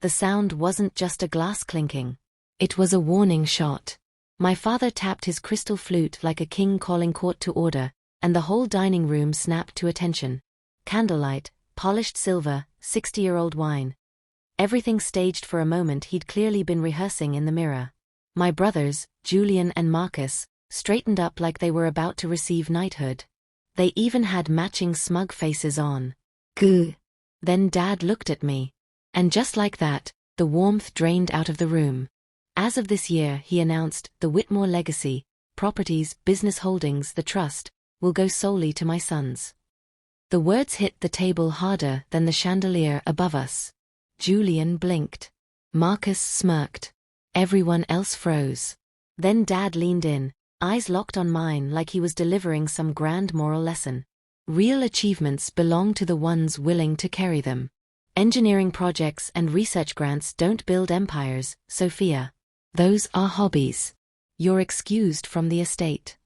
The sound wasn't just a glass clinking. It was a warning shot. My father tapped his crystal flute like a king calling court to order, and the whole dining room snapped to attention. Candlelight, polished silver, 60-year-old wine. Everything staged for a moment he'd clearly been rehearsing in the mirror. My brothers, Julian and Marcus, straightened up like they were about to receive knighthood. They even had matching smug faces on. Gah! Then Dad looked at me. And just like that, the warmth drained out of the room. As of this year, he announced, the Whitmore legacy, properties, business holdings, the trust, will go solely to my sons. The words hit the table harder than the chandelier above us. Julian blinked. Marcus smirked. Everyone else froze. Then Dad leaned in, eyes locked on mine like he was delivering some grand moral lesson. Real achievements belong to the ones willing to carry them. Engineering projects and research grants don't build empires, Sophia. Those are hobbies. You're excused from the estate.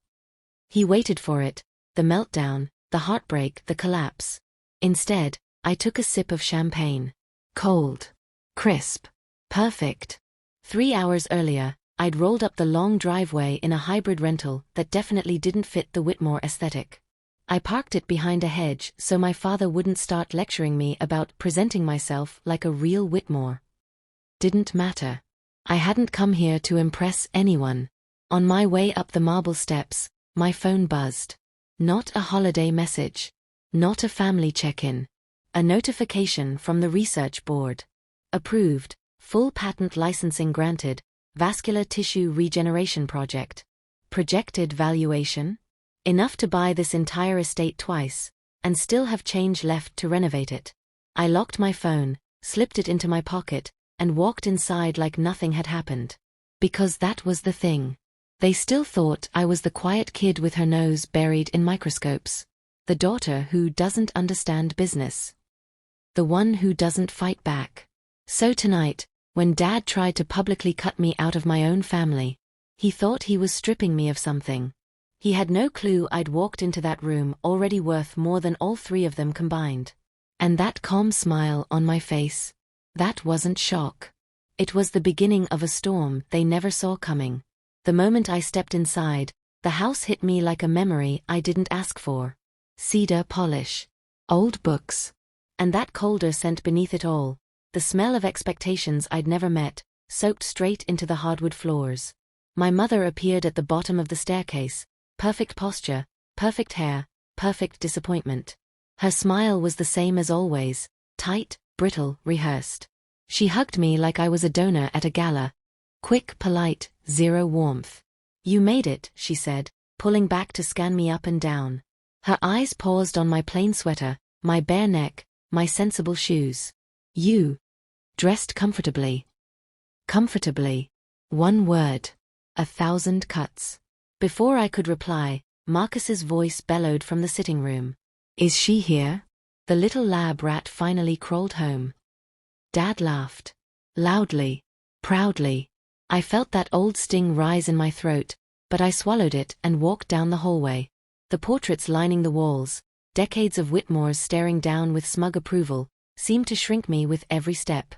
He waited for it, the meltdown, the heartbreak, the collapse. Instead, I took a sip of champagne. Cold. Crisp. Perfect. 3 hours earlier, I'd rolled up the long driveway in a hybrid rental that definitely didn't fit the Whitmore aesthetic. I parked it behind a hedge so my father wouldn't start lecturing me about presenting myself like a real Whitmore. Didn't matter. I hadn't come here to impress anyone. On my way up the marble steps, my phone buzzed. Not a holiday message. Not a family check-in. A notification from the research board. Approved, full patent licensing granted, vascular tissue regeneration project. Projected valuation? Enough to buy this entire estate twice, and still have change left to renovate it. I locked my phone, slipped it into my pocket, and walked inside like nothing had happened. Because that was the thing. They still thought I was the quiet kid with her nose buried in microscopes. The daughter who doesn't understand business. The one who doesn't fight back. So tonight, when Dad tried to publicly cut me out of my own family, he thought he was stripping me of something. He had no clue I'd walked into that room already worth more than all three of them combined. And that calm smile on my face, that wasn't shock. It was the beginning of a storm they never saw coming. The moment I stepped inside, the house hit me like a memory I didn't ask for. Cedar polish. Old books. And that colder scent beneath it all, the smell of expectations I'd never met, soaked straight into the hardwood floors. My mother appeared at the bottom of the staircase. Perfect posture, perfect hair, perfect disappointment. Her smile was the same as always, tight, brittle, rehearsed. She hugged me like I was a donor at a gala. Quick, polite, zero warmth. You made it, she said, pulling back to scan me up and down. Her eyes paused on my plain sweater, my bare neck, my sensible shoes. You. Dressed comfortably. Comfortably. One word. 1,000 cuts. Before I could reply, Marcus's voice bellowed from the sitting room. Is she here? The little lab rat finally crawled home. Dad laughed. Loudly. Proudly. I felt that old sting rise in my throat, but I swallowed it and walked down the hallway. The portraits lining the walls, decades of Whitmores staring down with smug approval, seemed to shrink me with every step.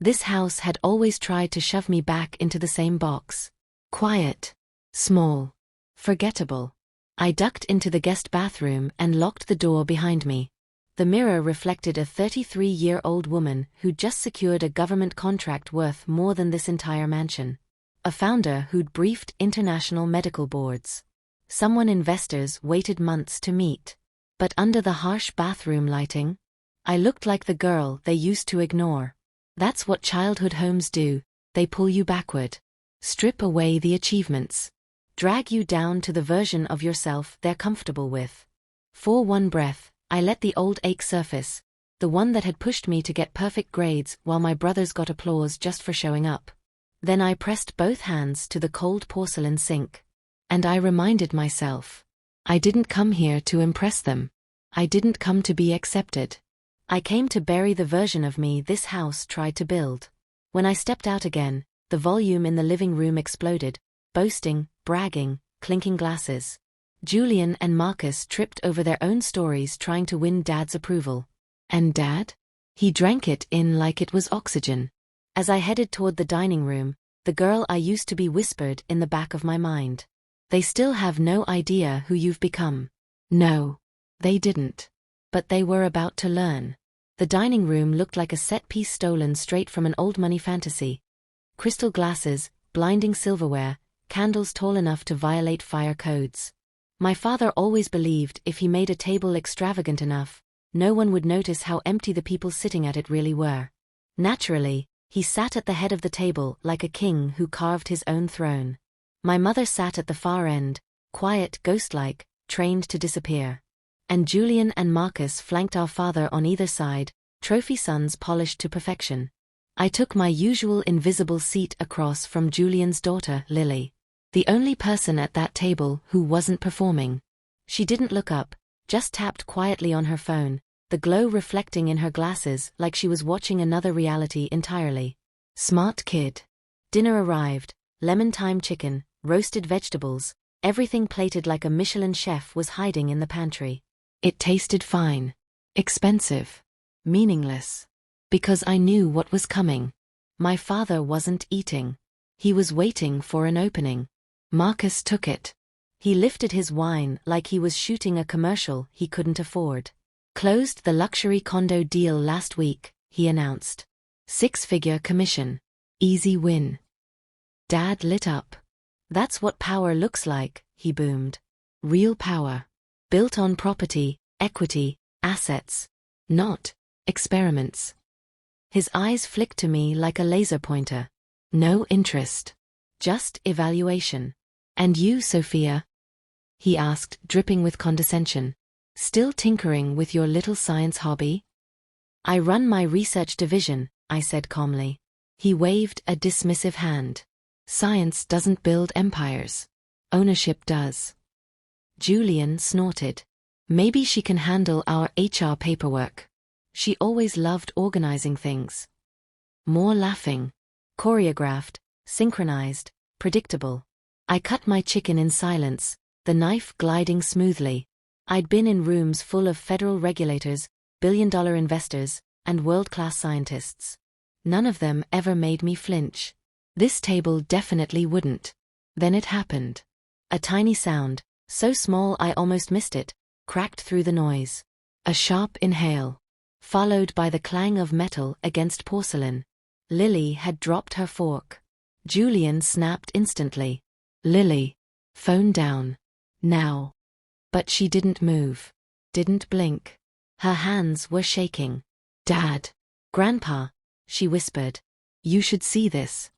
This house had always tried to shove me back into the same box. Quiet. Small. Forgettable. I ducked into the guest bathroom and locked the door behind me. The mirror reflected a 33-year-old woman who'd just secured a government contract worth more than this entire mansion. A founder who'd briefed international medical boards. Someone investors waited months to meet. But under the harsh bathroom lighting, I looked like the girl they used to ignore. That's what childhood homes do, they pull you backward. Strip away the achievements. Drag you down to the version of yourself they're comfortable with. For one breath, I let the old ache surface, the one that had pushed me to get perfect grades while my brothers got applause just for showing up. Then I pressed both hands to the cold porcelain sink. And I reminded myself. I didn't come here to impress them. I didn't come to be accepted. I came to bury the version of me this house tried to build. When I stepped out again, the volume in the living room exploded, boasting, bragging, clinking glasses. Julian and Marcus tripped over their own stories trying to win Dad's approval. And Dad? He drank it in like it was oxygen. As I headed toward the dining room, the girl I used to be whispered in the back of my mind. They still have no idea who you've become. No, they didn't. But they were about to learn. The dining room looked like a set piece stolen straight from an old money fantasy. Crystal glasses, blinding silverware, candles tall enough to violate fire codes. My father always believed if he made a table extravagant enough, no one would notice how empty the people sitting at it really were. Naturally, he sat at the head of the table like a king who carved his own throne. My mother sat at the far end, quiet, ghost-like, trained to disappear. And Julian and Marcus flanked our father on either side, trophy sons polished to perfection. I took my usual invisible seat across from Julian's daughter, Lily. The only person at that table who wasn't performing. She didn't look up, just tapped quietly on her phone, the glow reflecting in her glasses like she was watching another reality entirely. Smart kid. Dinner arrived, lemon thyme chicken, roasted vegetables, everything plated like a Michelin chef was hiding in the pantry. It tasted fine. Expensive. Meaningless. Because I knew what was coming. My father wasn't eating. He was waiting for an opening. Marcus took it. He lifted his wine like he was shooting a commercial he couldn't afford. Closed the luxury condo deal last week, he announced. 6-figure commission. Easy win. Dad lit up. That's what power looks like, he boomed. Real power. Built on property, equity, assets. Not experiments. His eyes flicked to me like a laser pointer. No interest. Just evaluation. And you, Sophia? He asked, dripping with condescension. Still tinkering with your little science hobby? I run my research division, I said calmly. He waved a dismissive hand. Science doesn't build empires. Ownership does. Julian snorted. Maybe she can handle our HR paperwork. She always loved organizing things. More laughing. Choreographed, synchronized, predictable. I cut my chicken in silence, the knife gliding smoothly. I'd been in rooms full of federal regulators, billion-dollar investors, and world-class scientists. None of them ever made me flinch. This table definitely wouldn't. Then it happened. A tiny sound, so small I almost missed it, cracked through the noise. A sharp inhale. Followed by the clang of metal against porcelain. Lily had dropped her fork. Julian snapped instantly. Lily. Phone down. Now. But she didn't move. Didn't blink. Her hands were shaking. Dad. Grandpa, she whispered. You should see this.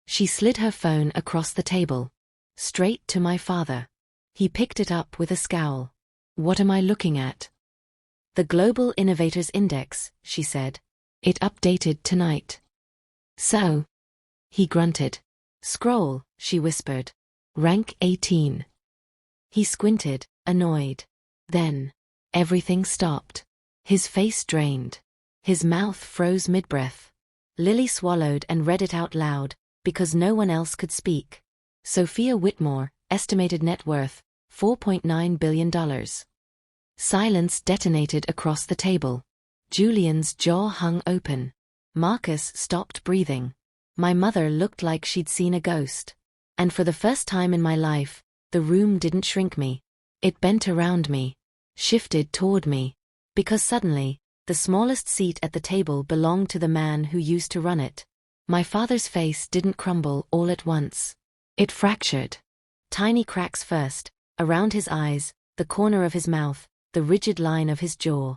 She slid her phone across the table. Straight to my father. He picked it up with a scowl. What am I looking at? The Global Innovators Index, she said. It updated tonight. So? He grunted. Scroll, she whispered. Rank 18. He squinted, annoyed. Then, everything stopped. His face drained. His mouth froze mid-breath. Lily swallowed and read it out loud, because no one else could speak. Sophia Whitmore, estimated net worth, $4.9 billion. Silence detonated across the table. Julian's jaw hung open. Marcus stopped breathing. My mother looked like she'd seen a ghost. And for the first time in my life, the room didn't shrink me. It bent around me. Shifted toward me. Because suddenly, the smallest seat at the table belonged to the man who used to run it. My father's face didn't crumble all at once. It fractured. Tiny cracks first, around his eyes, the corner of his mouth, the rigid line of his jaw.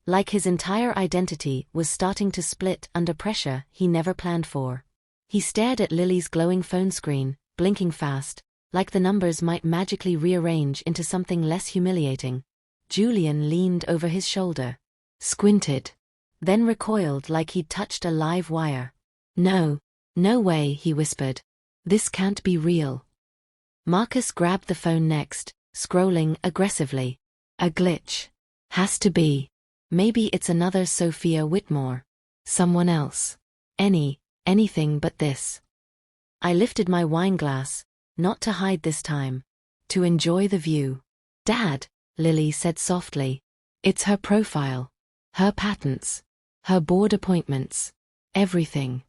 Like his entire identity was starting to split under pressure he never planned for. He stared at Lily's glowing phone screen, blinking fast, like the numbers might magically rearrange into something less humiliating. Julian leaned over his shoulder. Squinted. Then recoiled like he'd touched a live wire. No, no way, he whispered. This can't be real. Marcus grabbed the phone next, scrolling aggressively. A glitch. Has to be. Maybe it's another Sophia Whitmore. Someone else. Anything but this. I lifted my wine glass, not to hide this time. To enjoy the view. Dad, Lily said softly. It's her profile. Her patents. Her board appointments. Everything.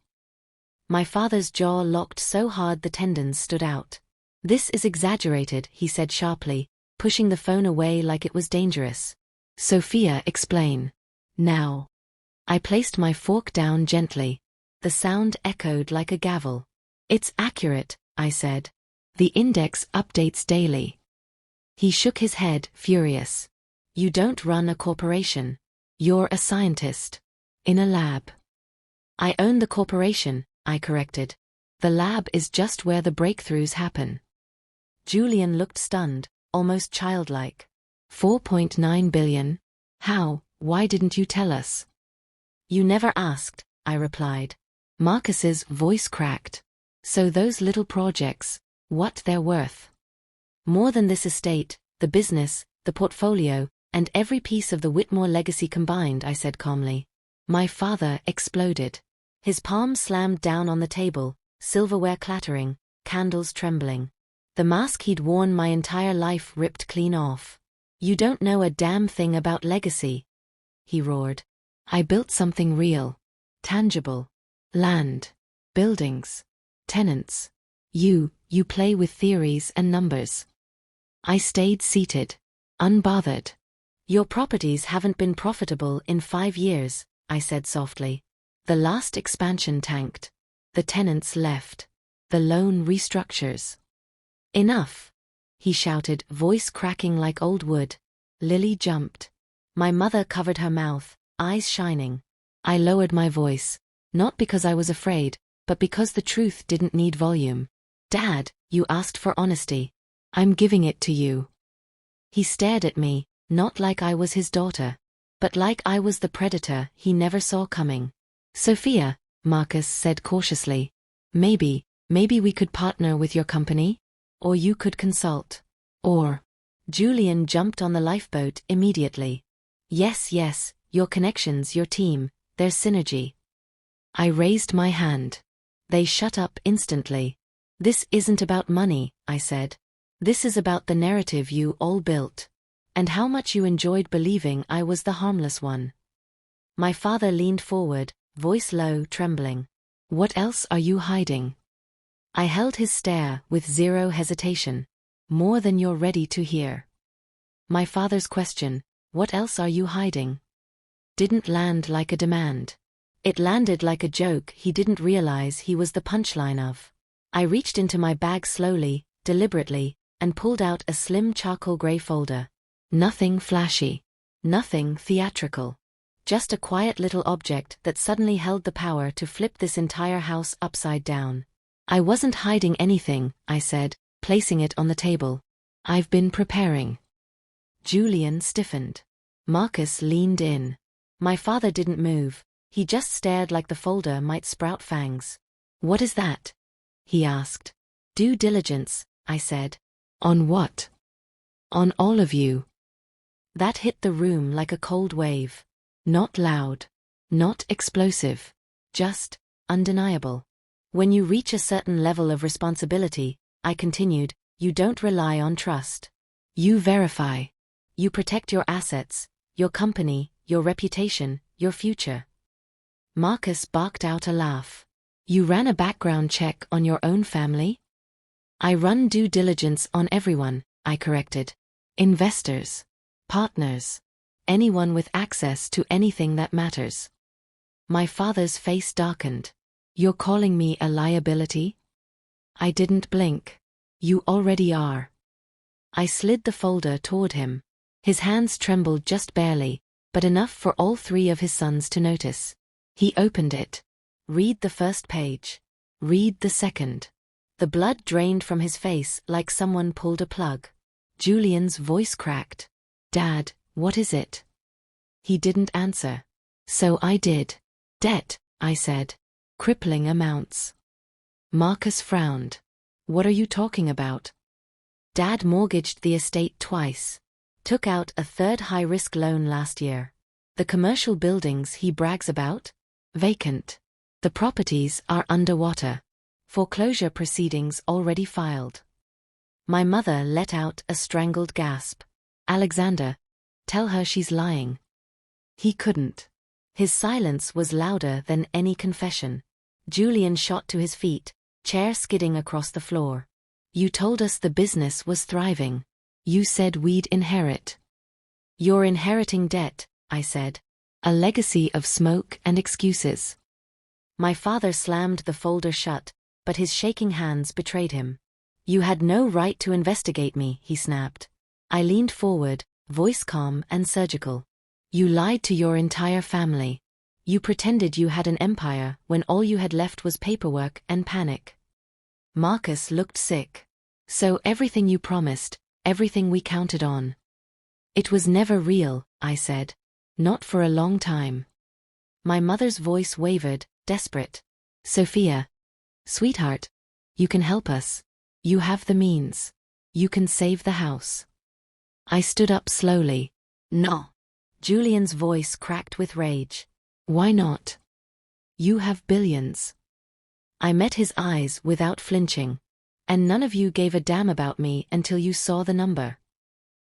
My father's jaw locked so hard the tendons stood out. This is exaggerated, he said sharply, pushing the phone away like it was dangerous. Sophia, explain. Now. I placed my fork down gently. The sound echoed like a gavel. It's accurate, I said. The index updates daily. He shook his head, furious. You don't run a corporation. You're a scientist. In a lab. I own the corporation, I corrected. The lab is just where the breakthroughs happen. Julian looked stunned, almost childlike. 4.9 billion? How? Why didn't you tell us? You never asked, I replied. Marcus's voice cracked. So those little projects, what they're worth? More than this estate, the business, the portfolio, and every piece of the Whitmore legacy combined, I said calmly. My father exploded. His palm slammed down on the table, silverware clattering, candles trembling. The mask he'd worn my entire life ripped clean off. You don't know a damn thing about legacy, he roared. I built something real, tangible. Land, buildings, tenants. You play with theories and numbers. I stayed seated, unbothered. Your properties haven't been profitable in 5 years, I said softly. The last expansion tanked. The tenants left. The loan restructures. Enough, he shouted, voice cracking like old wood. Lily jumped. My mother covered her mouth, eyes shining. I lowered my voice, not because I was afraid, but because the truth didn't need volume. Dad, you asked for honesty. I'm giving it to you. He stared at me, not like I was his daughter, but like I was the predator he never saw coming. Sophia, Marcus said cautiously. Maybe we could partner with your company? Or you could consult. Or. Julian jumped on the lifeboat immediately. Yes, your connections, your team, there's synergy. I raised my hand. They shut up instantly. This isn't about money, I said. This is about the narrative you all built. And how much you enjoyed believing I was the harmless one. My father leaned forward, voice low, trembling. What else are you hiding? I held his stare with zero hesitation. More than you're ready to hear. My father's question, what else are you hiding? Didn't land like a demand. It landed like a joke he didn't realize he was the punchline of. I reached into my bag slowly, deliberately, and pulled out a slim charcoal gray folder. Nothing flashy. Nothing theatrical. Just a quiet little object that suddenly held the power to flip this entire house upside down. I wasn't hiding anything, I said, placing it on the table. I've been preparing. Julian stiffened. Marcus leaned in. My father didn't move. He just stared like the folder might sprout fangs. What is that? He asked. Due diligence, I said. On what? On all of you. That hit the room like a cold wave. Not loud. Not explosive. Just undeniable. When you reach a certain level of responsibility, I continued, you don't rely on trust. You verify. You protect your assets, your company, your reputation, your future. Marcus barked out a laugh. You ran a background check on your own family? I run due diligence on everyone, I corrected. Investors. Partners. Anyone with access to anything that matters. My father's face darkened. You're calling me a liability? I didn't blink. You already are. I slid the folder toward him. His hands trembled just barely, but enough for all 3 of his sons to notice. He opened it. Read the first page. Read the second. The blood drained from his face like someone pulled a plug. Julian's voice cracked. Dad, what is it? He didn't answer. So I did. Debt, I said. Crippling amounts. Marcus frowned. What are you talking about? Dad mortgaged the estate twice. Took out a 3rd high-risk loan last year. The commercial buildings he brags about? Vacant. The properties are underwater. Foreclosure proceedings already filed. My mother let out a strangled gasp. Alexander, tell her she's lying. He couldn't. His silence was louder than any confession. Julian shot to his feet, chair skidding across the floor. You told us the business was thriving. You said we'd inherit. You're inheriting debt, I said. A legacy of smoke and excuses. My father slammed the folder shut, but his shaking hands betrayed him. You had no right to investigate me, he snapped. I leaned forward, voice calm and surgical. You lied to your entire family. You pretended you had an empire when all you had left was paperwork and panic. Marcus looked sick. So everything you promised, everything we counted on. It was never real, I said. Not for a long time. My mother's voice wavered, desperate. Sophia. Sweetheart. You can help us. You have the means. You can save the house. I stood up slowly. No. Julian's voice cracked with rage. Why not? You have billions. I met his eyes without flinching. And none of you gave a damn about me until you saw the number.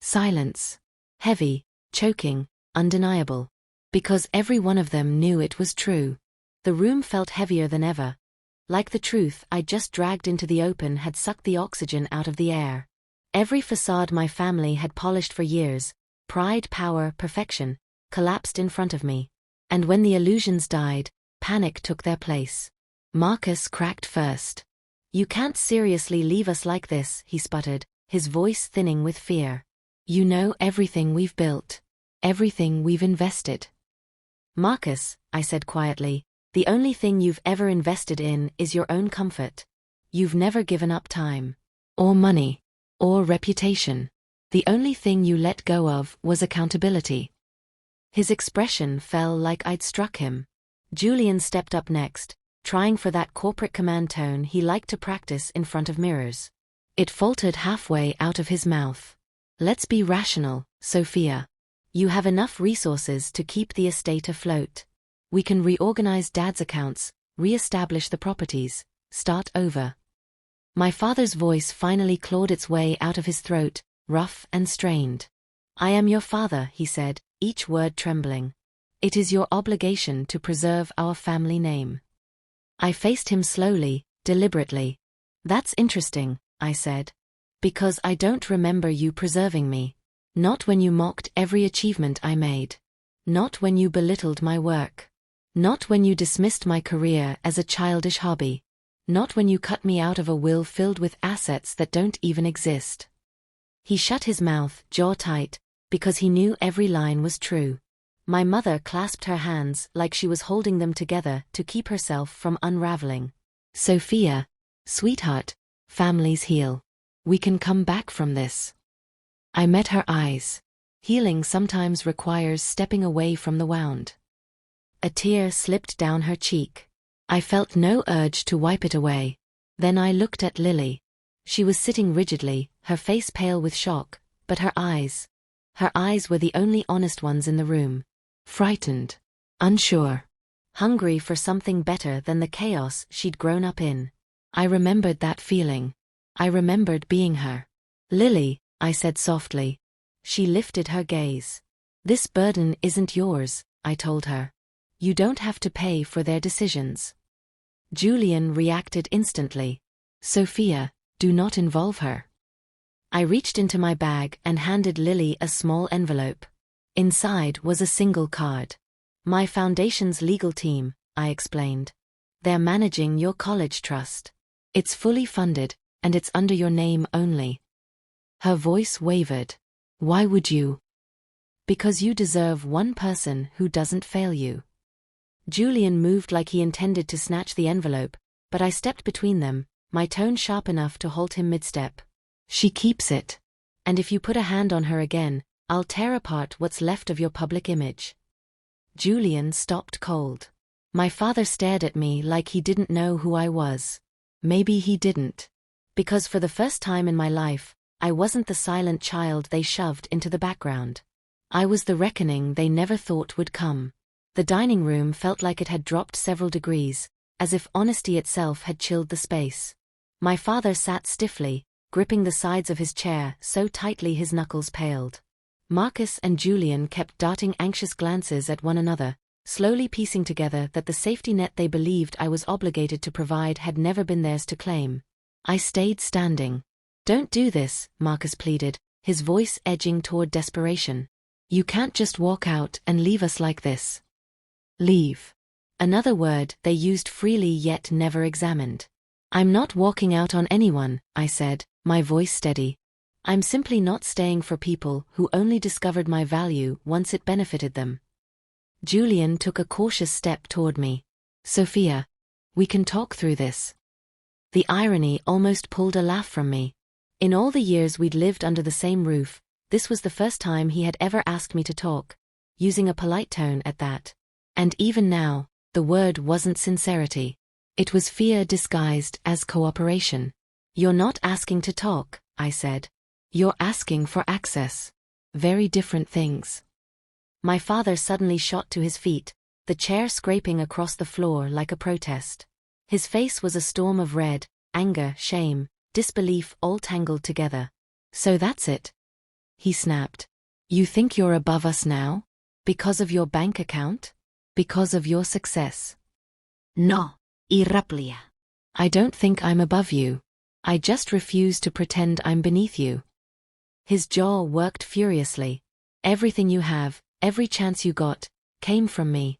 Silence. Heavy, choking, undeniable. Because every one of them knew it was true. The room felt heavier than ever. Like the truth I'd just dragged into the open had sucked the oxygen out of the air. Every facade my family had polished for years, pride, power, perfection, collapsed in front of me. And when the illusions died, panic took their place. Marcus cracked first. You can't seriously leave us like this, he sputtered, his voice thinning with fear. You know everything we've built. Everything we've invested. Marcus, I said quietly, the only thing you've ever invested in is your own comfort. You've never given up time. Or money. Or reputation. The only thing you let go of was accountability. His expression fell like I'd struck him. Julian stepped up next, trying for that corporate command tone he liked to practice in front of mirrors. It faltered halfway out of his mouth. Let's be rational, Sophia. You have enough resources to keep the estate afloat. We can reorganize Dad's accounts, re-establish the properties, start over. My father's voice finally clawed its way out of his throat, rough and strained. I am your father, he said, each word trembling. It is your obligation to preserve our family name. I faced him slowly, deliberately. That's interesting, I said. Because I don't remember you preserving me. Not when you mocked every achievement I made. Not when you belittled my work. Not when you dismissed my career as a childish hobby. Not when you cut me out of a will filled with assets that don't even exist. He shut his mouth, jaw tight, because he knew every line was true. My mother clasped her hands like she was holding them together to keep herself from unraveling. Sophia, sweetheart, families heal. We can come back from this. I met her eyes. Healing sometimes requires stepping away from the wound. A tear slipped down her cheek. I felt no urge to wipe it away. Then I looked at Lily. She was sitting rigidly, her face pale with shock, but her eyes were the only honest ones in the room. Frightened. Unsure. Hungry for something better than the chaos she'd grown up in. I remembered that feeling. I remembered being her. Lily, I said softly. She lifted her gaze. This burden isn't yours, I told her. You don't have to pay for their decisions. Julian reacted instantly. Sophia, do not involve her. I reached into my bag and handed Lily a small envelope. Inside was a single card. My foundation's legal team, I explained. They're managing your college trust. It's fully funded, and it's under your name only. Her voice wavered. Why would you? Because you deserve one person who doesn't fail you. Julian moved like he intended to snatch the envelope, but I stepped between them, my tone sharp enough to halt him mid-step. She keeps it. And if you put a hand on her again, I'll tear apart what's left of your public image. Julian stopped cold. My father stared at me like he didn't know who I was. Maybe he didn't. Because for the first time in my life, I wasn't the silent child they shoved into the background. I was the reckoning they never thought would come. The dining room felt like it had dropped several degrees, as if honesty itself had chilled the space. My father sat stiffly, gripping the sides of his chair so tightly his knuckles paled. Marcus and Julian kept darting anxious glances at one another, slowly piecing together that the safety net they believed I was obligated to provide had never been theirs to claim. I stayed standing. "Don't do this," Marcus pleaded, his voice edging toward desperation. "You can't just walk out and leave us like this." Leave. Another word they used freely yet never examined. "I'm not walking out on anyone," I said, my voice steady. "I'm simply not staying for people who only discovered my value once it benefited them." Julian took a cautious step toward me. "Sophia, we can talk through this." The irony almost pulled a laugh from me. In all the years we'd lived under the same roof, this was the first time he had ever asked me to talk, using a polite tone at that. And even now, the word wasn't sincerity. It was fear disguised as cooperation. "You're not asking to talk," I said. "You're asking for access. Very different things." My father suddenly shot to his feet, the chair scraping across the floor like a protest. His face was a storm of red, anger, shame, disbelief all tangled together. "So that's it," he snapped. "You think you're above us now? Because of your bank account? Because of your success?" No, irraplia. "I don't think I'm above you. I just refuse to pretend I'm beneath you." His jaw worked furiously. "Everything you have, every chance you got, came from me."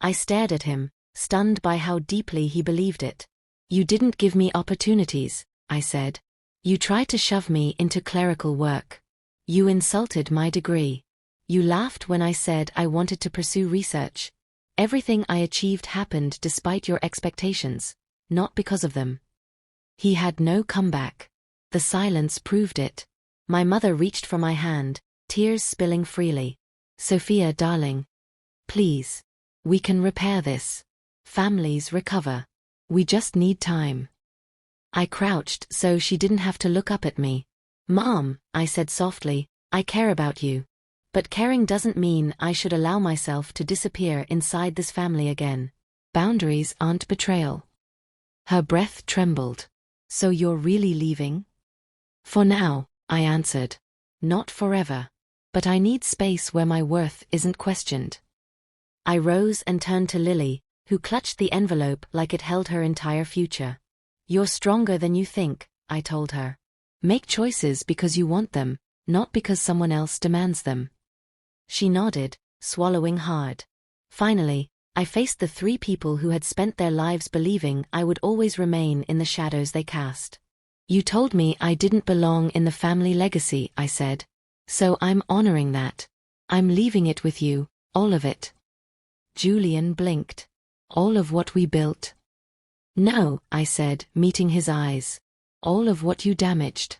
I stared at him, stunned by how deeply he believed it. "You didn't give me opportunities," I said. "You tried to shove me into clerical work. You insulted my degree. You laughed when I said I wanted to pursue research. Everything I achieved happened despite your expectations, not because of them." He had no comeback. The silence proved it. My mother reached for my hand, tears spilling freely. "Sophia, darling. Please. We can repair this. Families recover. We just need time." I crouched so she didn't have to look up at me. "Mom," I said softly, "I care about you. But caring doesn't mean I should allow myself to disappear inside this family again. Boundaries aren't betrayal." Her breath trembled. "So you're really leaving?" "For now," I answered. "Not forever. But I need space where my worth isn't questioned." I rose and turned to Lily, who clutched the envelope like it held her entire future. "You're stronger than you think," I told her. "Make choices because you want them, not because someone else demands them." She nodded, swallowing hard. Finally, I faced the three people who had spent their lives believing I would always remain in the shadows they cast. "You told me I didn't belong in the family legacy," I said. "So I'm honoring that. I'm leaving it with you, all of it." Julian blinked. "All of what we built?" "No," I said, meeting his eyes. "All of what you damaged."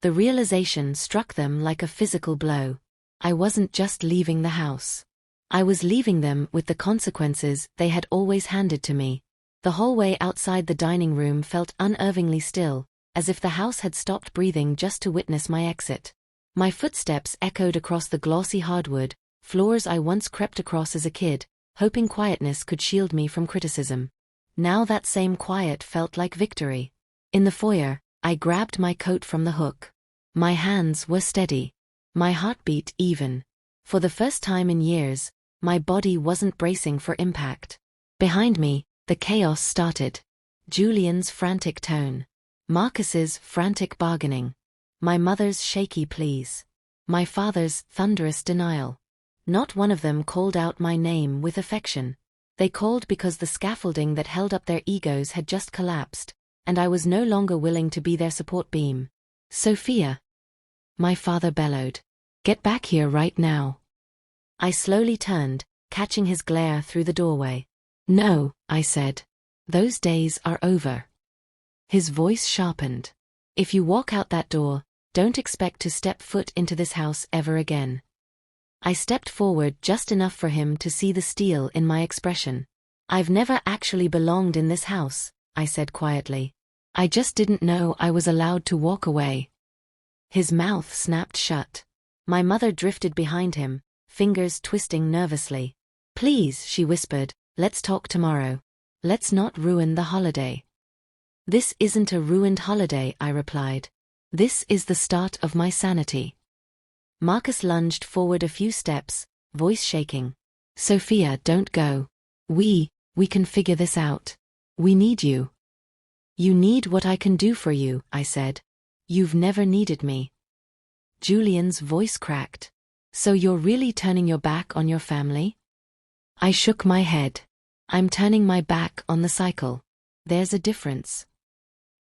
The realization struck them like a physical blow. I wasn't just leaving the house. I was leaving them with the consequences they had always handed to me. The hallway outside the dining room felt unnervingly still, as if the house had stopped breathing just to witness my exit. My footsteps echoed across the glossy hardwood, floors I once crept across as a kid, hoping quietness could shield me from criticism. Now that same quiet felt like victory. In the foyer, I grabbed my coat from the hook. My hands were steady. My heartbeat even. For the first time in years, my body wasn't bracing for impact. Behind me, the chaos started. Julian's frantic tone. Marcus's frantic bargaining. My mother's shaky pleas. My father's thunderous denial. Not one of them called out my name with affection. They called because the scaffolding that held up their egos had just collapsed, and I was no longer willing to be their support beam. "Sophia," my father bellowed. "Get back here right now." I slowly turned, catching his glare through the doorway. "No," I said. "Those days are over." His voice sharpened. "If you walk out that door, don't expect to step foot into this house ever again." I stepped forward just enough for him to see the steel in my expression. "I've never actually belonged in this house," I said quietly. "I just didn't know I was allowed to walk away." His mouth snapped shut. My mother drifted behind him, fingers twisting nervously. "Please," she whispered, "let's talk tomorrow. Let's not ruin the holiday." "This isn't a ruined holiday," I replied. "This is the start of my sanity." Marcus lunged forward a few steps, voice shaking. Sophia, don't go. We can figure this out. We need you. You need what I can do for you, I said. You've never needed me. Julian's voice cracked. So you're really turning your back on your family? I shook my head. I'm turning my back on the cycle. There's a difference.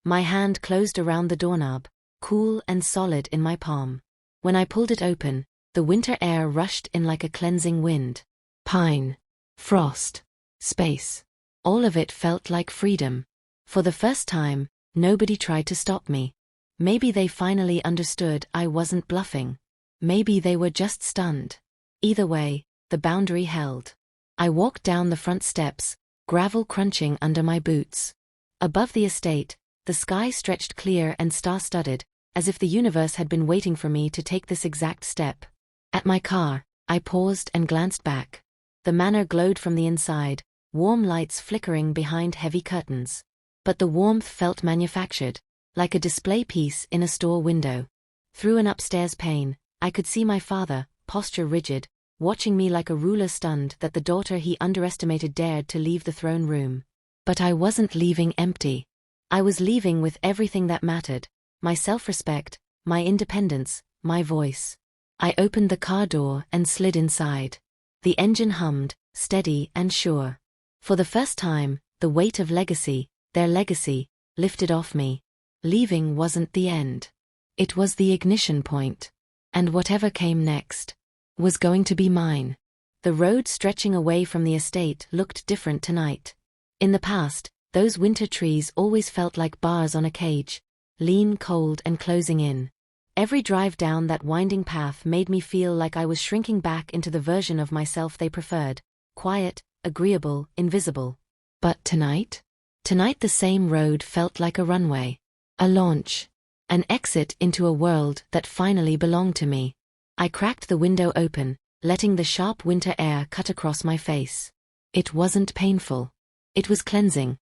My hand closed around the doorknob, cool and solid in my palm. When I pulled it open, the winter air rushed in like a cleansing wind. Pine, frost, space. All of it felt like freedom. For the first time, nobody tried to stop me. Maybe they finally understood I wasn't bluffing. Maybe they were just stunned. Either way, the boundary held. I walked down the front steps, gravel crunching under my boots. Above the estate, the sky stretched clear and star-studded, as if the universe had been waiting for me to take this exact step. At my car, I paused and glanced back. The manor glowed from the inside, warm lights flickering behind heavy curtains. But the warmth felt manufactured, like a display piece in a store window. Through an upstairs pane, I could see my father, posture rigid, watching me like a ruler stunned that the daughter he underestimated dared to leave the throne room. But I wasn't leaving empty. I was leaving with everything that mattered: my self-respect, my independence, my voice. I opened the car door and slid inside. The engine hummed, steady and sure. For the first time, the weight of legacy, their legacy, lifted off me. Leaving wasn't the end. It was the ignition point. And whatever came next was going to be mine. The road stretching away from the estate looked different tonight. In the past, those winter trees always felt like bars on a cage, lean, cold and closing in. Every drive down that winding path made me feel like I was shrinking back into the version of myself they preferred: quiet, agreeable, invisible. But tonight? Tonight the same road felt like a runway. A launch. An exit into a world that finally belonged to me. I cracked the window open, letting the sharp winter air cut across my face. It wasn't painful. It was cleansing.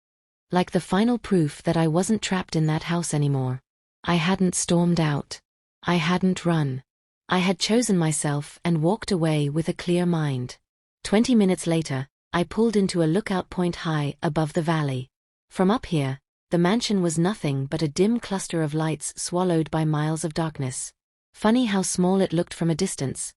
Like the final proof that I wasn't trapped in that house anymore. I hadn't stormed out. I hadn't run. I had chosen myself and walked away with a clear mind. 20 minutes later, I pulled into a lookout point high above the valley. From up here, the mansion was nothing but a dim cluster of lights swallowed by miles of darkness. Funny how small it looked from a distance.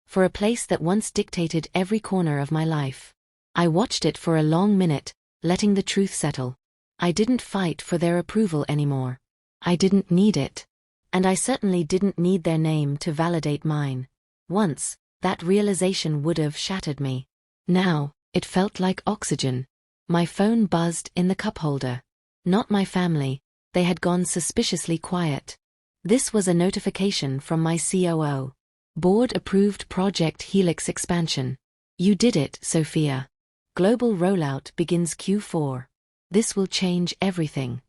For a place that once dictated every corner of my life. I watched it for a long minute, letting the truth settle. I didn't fight for their approval anymore. I didn't need it. And I certainly didn't need their name to validate mine. Once, that realization would have shattered me. Now, it felt like oxygen. My phone buzzed in the cup holder. Not my family, they had gone suspiciously quiet. This was a notification from my COO. Board-approved Project Helix expansion. You did it, Sophia. Global rollout begins Q4. This will change everything.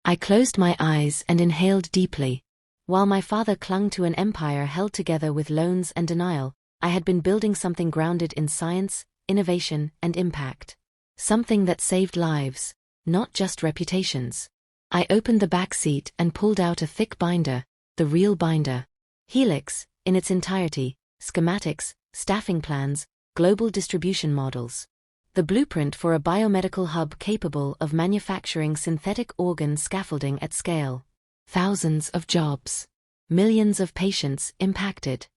I closed my eyes and inhaled deeply. While my father clung to an empire held together with loans and denial, I had been building something grounded in science, innovation, and impact. Something that saved lives, not just reputations. I opened the back seat and pulled out a thick binder, the real binder. Helix, in its entirety: schematics, staffing plans, global distribution models. The blueprint for a biomedical hub capable of manufacturing synthetic organ scaffolding at scale. Thousands of jobs. Millions of patients impacted.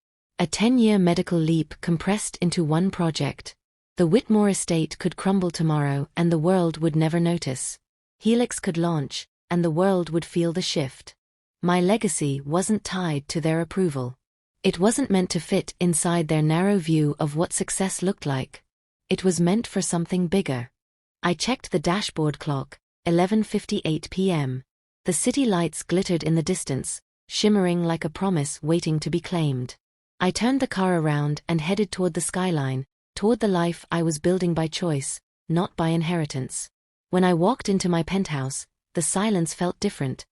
A 10-year medical leap compressed into one project. The Whitmore estate could crumble tomorrow and the world would never notice. Helix could launch, and the world would feel the shift. My legacy wasn't tied to their approval. It wasn't meant to fit inside their narrow view of what success looked like. It was meant for something bigger. I checked the dashboard clock, 11:58 p.m. The city lights glittered in the distance, shimmering like a promise waiting to be claimed. I turned the car around and headed toward the skyline, toward the life I was building by choice, not by inheritance. When I walked into my penthouse, the silence felt different.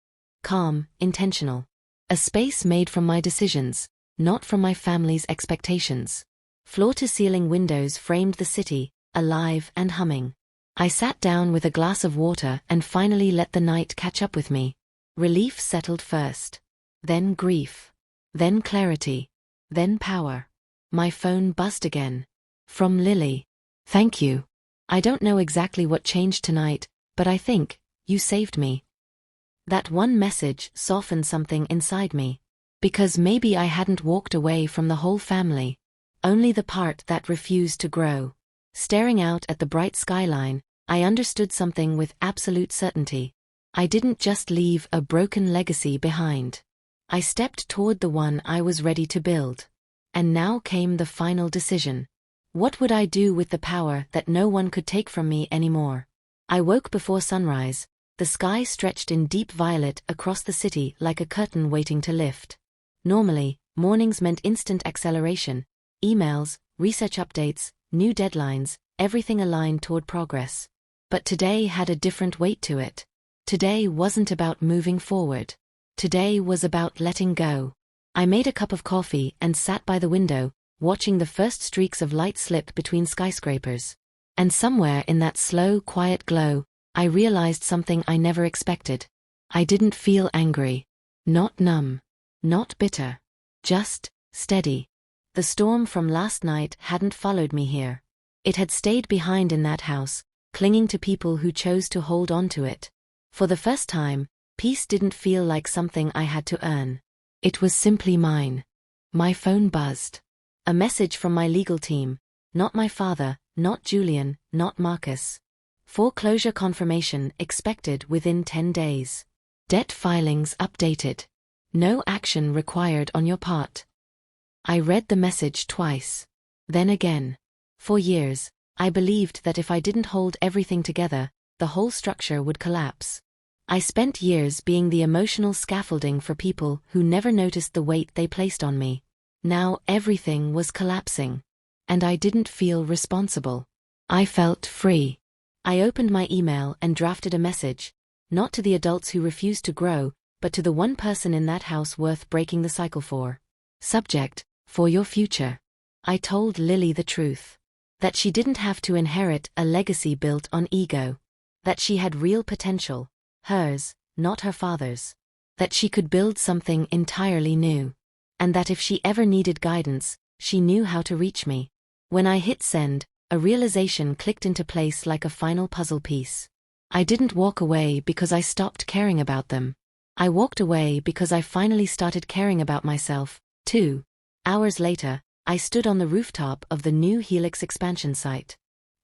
Calm, intentional. A space made from my decisions, not from my family's expectations. Floor-to-ceiling windows framed the city, alive and humming. I sat down with a glass of water and finally let the night catch up with me. Relief settled first. Then grief. Then clarity. Then power. My phone buzzed again. From Lily. Thank you. I don't know exactly what changed tonight, but I think you saved me. That one message softened something inside me. Because maybe I hadn't walked away from the whole family. Only the part that refused to grow. Staring out at the bright skyline, I understood something with absolute certainty. I didn't just leave a broken legacy behind. I stepped toward the one I was ready to build. And now came the final decision. What would I do with the power that no one could take from me anymore? I woke before sunrise. The sky stretched in deep violet across the city like a curtain waiting to lift. Normally, mornings meant instant acceleration. Emails, research updates, new deadlines, everything aligned toward progress. But today had a different weight to it. Today wasn't about moving forward. Today was about letting go. I made a cup of coffee and sat by the window, watching the first streaks of light slip between skyscrapers. And somewhere in that slow, quiet glow, I realized something I never expected. I didn't feel angry. Not numb. Not bitter. Just steady. The storm from last night hadn't followed me here. It had stayed behind in that house, clinging to people who chose to hold on to it. For the first time, peace didn't feel like something I had to earn. It was simply mine. My phone buzzed. A message from my legal team. Not my father, not Julian, not Marcus. Foreclosure confirmation expected within 10 days. Debt filings updated. No action required on your part. I read the message twice. Then again. For years, I believed that if I didn't hold everything together, the whole structure would collapse. I spent years being the emotional scaffolding for people who never noticed the weight they placed on me. Now everything was collapsing. And I didn't feel responsible. I felt free. I opened my email and drafted a message, not to the adults who refused to grow, but to the one person in that house worth breaking the cycle for. Subject, for your future. I told Lily the truth. That she didn't have to inherit a legacy built on ego. That she had real potential. Hers, not her father's. That she could build something entirely new. And that if she ever needed guidance, she knew how to reach me. When I hit send, a realization clicked into place like a final puzzle piece. I didn't walk away because I stopped caring about them. I walked away because I finally started caring about myself, too. Hours later, I stood on the rooftop of the new Helix expansion site.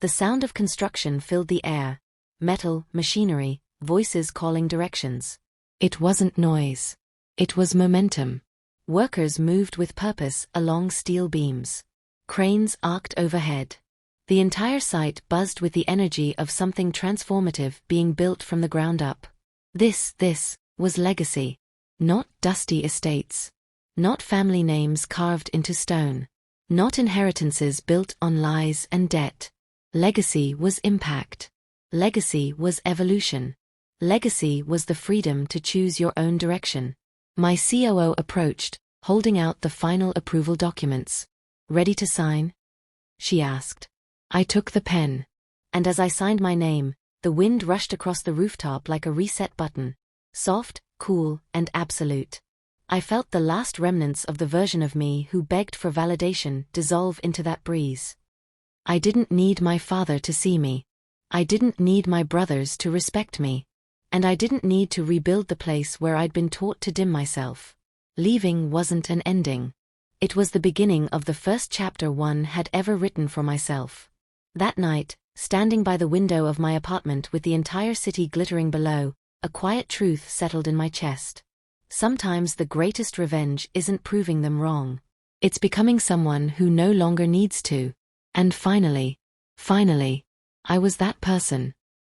The sound of construction filled the air. Metal, machinery, voices calling directions. It wasn't noise. It was momentum. Workers moved with purpose along steel beams. Cranes arced overhead. The entire site buzzed with the energy of something transformative being built from the ground up. This was legacy. Not dusty estates. Not family names carved into stone. Not inheritances built on lies and debt. Legacy was impact. Legacy was evolution. Legacy was the freedom to choose your own direction. My COO approached, holding out the final approval documents. Ready to sign? She asked. I took the pen. And as I signed my name, the wind rushed across the rooftop like a reset button. Soft, cool, and absolute. I felt the last remnants of the version of me who begged for validation dissolve into that breeze. I didn't need my father to see me. I didn't need my brothers to respect me. And I didn't need to rebuild the place where I'd been taught to dim myself. Leaving wasn't an ending. It was the beginning of the first chapter one had ever written for myself. That night, standing by the window of my apartment with the entire city glittering below, a quiet truth settled in my chest. Sometimes the greatest revenge isn't proving them wrong. It's becoming someone who no longer needs to. And finally, I was that person.